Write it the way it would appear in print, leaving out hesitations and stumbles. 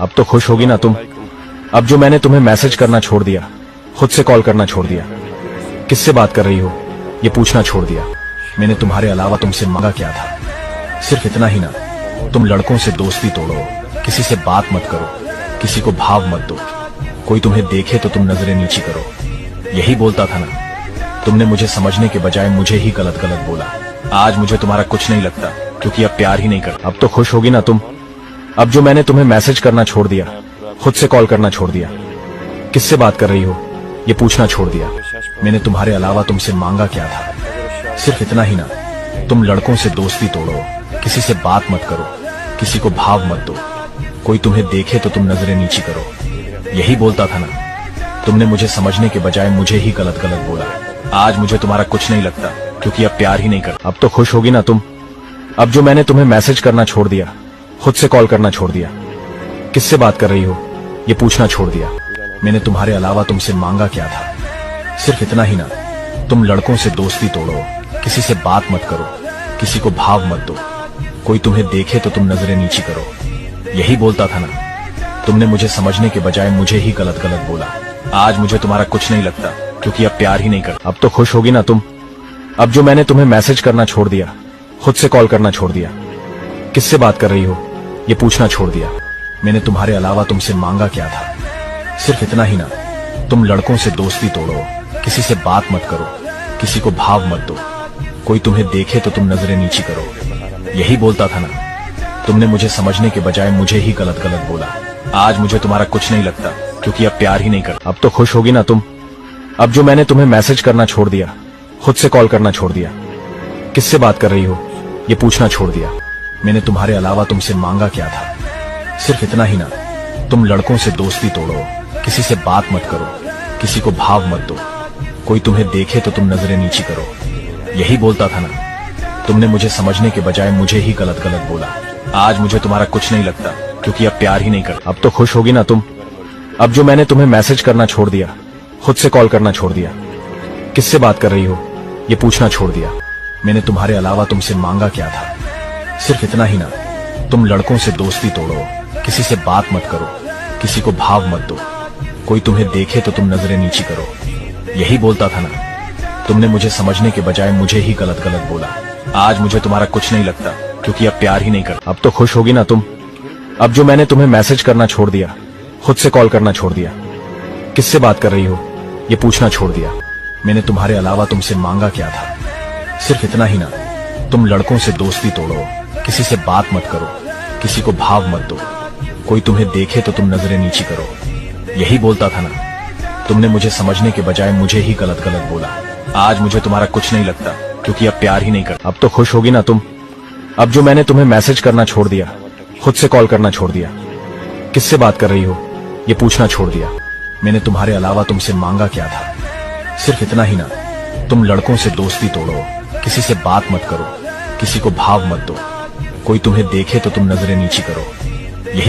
अब तो खुश होगी ना तुम। अब जो मैंने तुम्हें मैसेज करना छोड़ दिया, खुद से कॉल करना छोड़ दिया, किससे बात कर रही हो ये पूछना छोड़ दिया। मैंने तुम्हारे अलावा तुमसे मांगा क्या था, सिर्फ इतना ही ना, तुम लड़कों से दोस्ती तोड़ो, किसी से बात मत करो, किसी को भाव मत दो, कोई तुम्हें देखे तो तुम नजरें नीची करो। यही बोलता था ना, तुमने मुझे समझने के बजाय मुझे ही गलत गलत बोला। आज मुझे तुम्हारा कुछ नहीं लगता, क्योंकि अब प्यार ही नहीं कर। अब तो खुश होगी ना तुम। अब जो मैंने तुम्हें मैसेज करना छोड़ दिया, खुद से कॉल करना छोड़ दिया, किससे बात कर रही हो ये पूछना छोड़ दिया। मैंने तुम्हारे अलावा तुमसे मांगा क्या था, सिर्फ इतना ही ना, तुम लड़कों से दोस्ती तोड़ो, किसी से बात मत करो, किसी को भाव मत दो, कोई तुम्हें देखे तो तुम नजरें नीची करो। यही बोलता था ना, तुमने मुझे समझने के बजाय मुझे ही गलत गलत बोला। आज मुझे तुम्हारा कुछ नहीं लगता, क्योंकि अब प्यार ही नहीं कर। अब तो खुश होगी ना तुम। अब जो मैंने तुम्हें मैसेज करना छोड़ दिया, खुद से कॉल करना छोड़ दिया, किससे बात कर रही हो ये पूछना छोड़ दिया। मैंने तुम्हारे अलावा तुमसे मांगा क्या था, सिर्फ इतना ही ना, तुम लड़कों से दोस्ती तोड़ो, किसी से बात मत करो, किसी को भाव मत दो, कोई तुम्हें देखे तो तुम नजरें नीची करो। यही बोलता था ना, तुमने मुझे समझने के बजाय मुझे ही गलत गलत बोला। आज मुझे तुम्हारा कुछ नहीं लगता, क्योंकि अब प्यार ही नहीं कर। अब तो खुश होगी ना तुम। अब जो मैंने तुम्हें मैसेज करना छोड़ दिया, खुद से कॉल करना छोड़ दिया, किससे बात कर रही हो ये पूछना छोड़ दिया। मैंने तुम्हारे अलावा तुमसे मांगा क्या था, सिर्फ इतना ही ना, तुम लड़कों से दोस्ती तोड़ो, किसी से बात मत करो, किसी को भाव मत दो, कोई तुम्हें देखे तो तुम नजरें नीची करो। यही बोलता था ना, तुमने मुझे समझने के बजाय मुझे ही गलत गलत बोला। आज मुझे तुम्हारा कुछ नहीं लगता, क्योंकि अब प्यार ही नहीं कर। अब तो खुश होगी ना तुम। अब जो मैंने तुम्हें मैसेज करना छोड़ दिया, खुद से कॉल करना छोड़ दिया, किससे बात कर रही हो ये पूछना छोड़ दिया। मैंने तुम्हारे अलावा तुमसे मांगा क्या था, सिर्फ इतना ही ना, तुम लड़कों से दोस्ती तोड़ो, किसी से बात मत करो, किसी को भाव मत दो, कोई तुम्हें देखे तो तुम नजरें नीची करो। यही बोलता था ना, तुमने मुझे समझने के बजाय मुझे ही गलत गलत बोला। आज मुझे तुम्हारा कुछ नहीं लगता, क्योंकि अब प्यार ही नहीं कर। अब तो खुश होगी ना तुम। अब जो मैंने तुम्हें मैसेज करना छोड़ दिया, खुद से कॉल करना छोड़ दिया, किससे बात कर रही हो ये पूछना छोड़ दिया। मैंने तुम्हारे अलावा तुमसे मांगा क्या था, सिर्फ इतना ही ना, तुम लड़कों से दोस्ती तोड़ो, किसी से बात मत करो, किसी को भाव मत दो, कोई तुम्हें देखे तो तुम नजरें नीची करो। यही बोलता था ना, तुमने मुझे समझने के बजाय मुझे ही गलत गलत बोला। आज मुझे तुम्हारा कुछ नहीं लगता, क्योंकि अब प्यार ही नहीं कर। अब तो खुश होगी ना तुम। अब जो मैंने तुम्हें मैसेज करना छोड़ दिया, खुद से कॉल करना छोड़ दिया, किससे बात कर रही हो ये पूछना छोड़ दिया। मैंने तुम्हारे अलावा तुमसे मांगा क्या था, सिर्फ इतना ही ना, तुम लड़कों से दोस्ती तोड़ो, किसी से बात मत करो, किसी को भाव मत दो, कोई तुम्हें देखे तो तुम नजरें नीची करो। यही बोलता था ना, तुमने मुझे समझने के बजाय मुझे ही गलत गलत बोला। आज मुझे तुम्हारा कुछ नहीं लगता, क्योंकि अब प्यार ही नहीं कर। अब तो खुश होगी ना तुम। अब जो मैंने तुम्हें मैसेज करना छोड़ दिया, खुद से कॉल करना छोड़ दिया, किससे बात कर रही हो ये पूछना छोड़ दिया। मैंने तुम्हारे अलावा तुमसे मांगा क्या था, सिर्फ इतना ही ना, तुम लड़कों से दोस्ती तोड़ो, किसी से बात मत करो, किसी को भाव मत दो, कोई तुम्हें देखे तो तुम नजरें नीची करो।